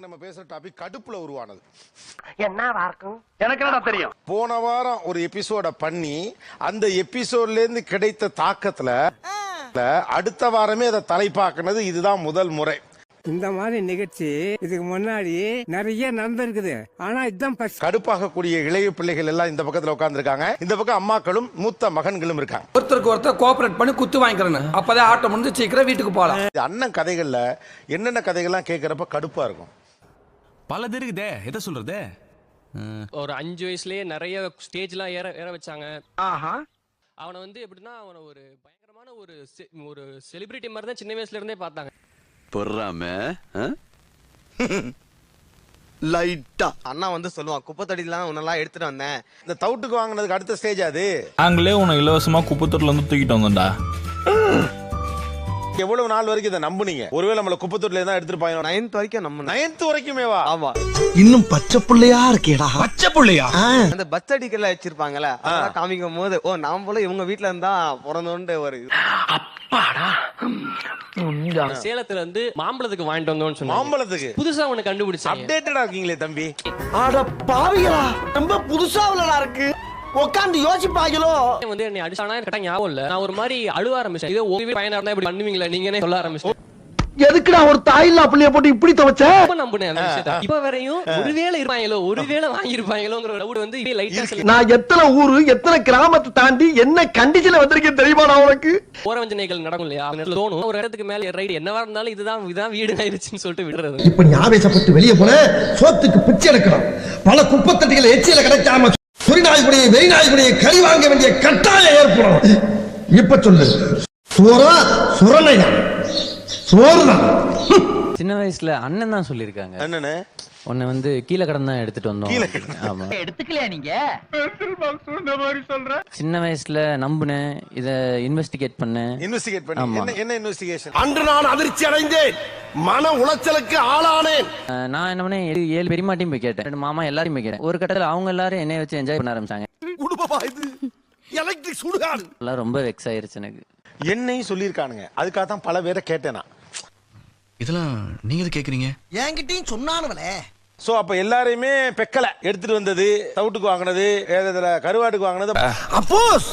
இன்னைக்கு நம்ம பேசுற டாபிக் கடுப்புல உருவானது. என்னவா இருக்கும் எனக்கு என்ன தெரியும். போன வாரம் ஒரு எபிசோட பண்ணி அந்த எபிசோட்ல இருந்து கிடைத்த தாக்கத்துல அடுத்த வாரமே அதை தலைப்பாக்குனது இதுதான் முதல் முறை. இந்த மாதிரி நிகழ்ச்சி இதுக்கு முன்னாடி நிறைய நடந்திருக்குது. ஆனா இதுதான் கடுப்பாகக்கூடிய இளைய பிள்ளைகள் எல்லாம் இந்த பக்கத்துல உட்கார்ந்துருக்காங்க. இந்த பக்கம் அம்மாக்களும் மூத்த மகன்களும் இருக்காங்க. ஒருத்தருக்கு ஒருத்தர் கோஆபரேட் பண்ணி குத்து வாங்கிக்கிறேன். அப்பதான் ஆட்டம் முடிஞ்சு சீக்கிரம் வீட்டுக்கு போகலாம். அண்ணன் கதைகள்ல என்னென்ன கதைகள்லாம் கேட்கறப்ப கடுப்பா இருக்கும். பலது இருக்குதே, எதை சொல்றது? ஒரு 5 வயசுலயே நிறைய ஸ்டேஜ்லாம் ஏற வச்சாங்க. அவனை வந்து எப்படின்னா அவனை ஒரு பயங்கரமான ஒரு செலிபிரிட்டி மாதிரி தான் சின்ன வயசுல இருந்தே பார்த்தாங்க. பொறாம லைட்டா அண்ணா வந்து சொல்லுவான், குப்பத்தடிலாம் உன்னெல்லாம் எடுத்துட்டு வந்தேன். இந்த தவுட்டுக்கு வாங்கினதுக்கு அடுத்த ஸ்டேஜ் அது. நாங்களே உன்னை இலவசமா குப்பத்தூர்ல இருந்து தூக்கிட்டு வந்தோம்டா. எவ்வளவு நாள் வரைக்கும் இதை நம்புனீங்க? ஒருவேளை நம்மள குப்பத்தூர்ல தான் எடுத்துட்டு 9th வரைக்கும் நம்ம 9th வரைக்குமேவா? ஆமா. இன்னும் பச்சை புள்ளையா இருக்கேடா. பச்சை புள்ளையா? அந்த பஸ் அடிக்கல வச்சிருப்பாங்கல்ல, அதெல்லாம் காமிக்கும் போது ஓ நாம் போல இவங்க வீட்ல இருந்தா பிறந்தோன்னு ஒரு சேலத்துல வந்து மாம்பழத்துக்கு வாங்கிட்டு வந்தோம்னு சொன்னாங்க. மாம்பழத்துக்கு புதுசா ஒண்ணு கண்டுபிடிச்சாங்க. அப்டேட்டடா இருக்கீங்களே தம்பி. அட பாவிகளா, ரொம்ப புதுசா உள்ளடா இருக்கு. உட்கார்ந்து யோசிப்பாங்களோ. வந்து என்னை அடிச்சானா கரெக்டா ஞாபகம் இல்ல. நான் ஒரு மாதிரி அழுவ ஆரம்பிச்சேன். இதே ஓவி பயனா இருந்தா இப்படி பண்ணுவீங்களா நீங்கனே சொல்ல ஆரம்பிச்சேன். எதுக்குடா ஒரு தாயில்லா புள்ளைய போட்டு இப்படி துவச்ச? இப்ப நம்புனேன் அந்த விஷயத்தை. இப்ப வரையும் ஒருவேளை இருப்பாங்களோ, ஒருவேளை வாங்கிருப்பாங்களோங்கற டவுட் வந்து இப்ப லைட்டா சொல்லி. நான் எத்தனை ஊரு எத்தனை கிராமத்தை தாண்டி என்ன கண்டிஷன்ல வந்திருக்கேன் தெரியுமா நான் உனக்கு? போரவஞ்சனைகள் நடக்கும் இல்லையா? அந்த தோணும் ஒரு இடத்துக்கு மேல ரைட் என்னவா இருந்தாலும் இதுதான் வீடு ஆயிருச்சுன்னு சொல்லிட்டு விடுறது. இப்ப நீ ஆவேசப்பட்டு வெளியே போன சோத்துக்கு பிச்சை எடுக்கணும். பல குப்பத்தட்டிகள் எச்சில கிடைக்காம சுரிநாய்குடியை வெறிநாய்குடியை கறி வாங்க வேண்டிய கட்டாயம் ஏற்படும். இப்ப சொல்லு, சோறா சுரணையா? சோறுதான். சின்ன வயசுல அண்ணன் தான் சொல்லிருக்காங்க. என்னன்னு? உன்னை வந்து கீழே கடன் தான் எடுத்துட்டு வந்தோம். ஆமா. எடுத்துக்கலையா நீங்க? சின்ன வயசுல நம்புனேன், இத இன்வெஸ்டிகேட் பண்ணேன். இன்வெஸ்டிகேட் பண்ணி என்ன இன்வெஸ்டிகேஷன்? அன்று நான் அதிர்ச்சி அடைந்தேன், மன உளைச்சலுக்கு ஆளானேன். நான் என்ன பண்ணேன், 7 பெரியமாட்டையும் போய் கேட்டேன், 2 மாமா எல்லாரையும் போய் கேட்டேன். ஒரு கட்டத்துல அவங்க எல்லாரும் என்னைய வச்சு என்ஜாய் பண்ண ஆரம்பிச்சாங்க. எலக்ட்ரிக் சுடுகாடு. எல்லாம் ரொம்ப வெக்ஸ் ஆயிருச்சு எனக்கு. என்னையும் சொல்லியிருக்கானுங்க. அதுக்காக தான் பல பேரை கேட்டேனா. இதெல்லாம் நீங்க கேக்குறீங்க? என்கிட்டயும் சொன்னானுவலே. சோ அப்ப எல்லாரையுமே பெக்கல எடுத்துட்டு வந்தது, தவுட்டுக்கு வாங்கினது, கருவாட்டுக்கு வாங்கினது. அப்போஸ்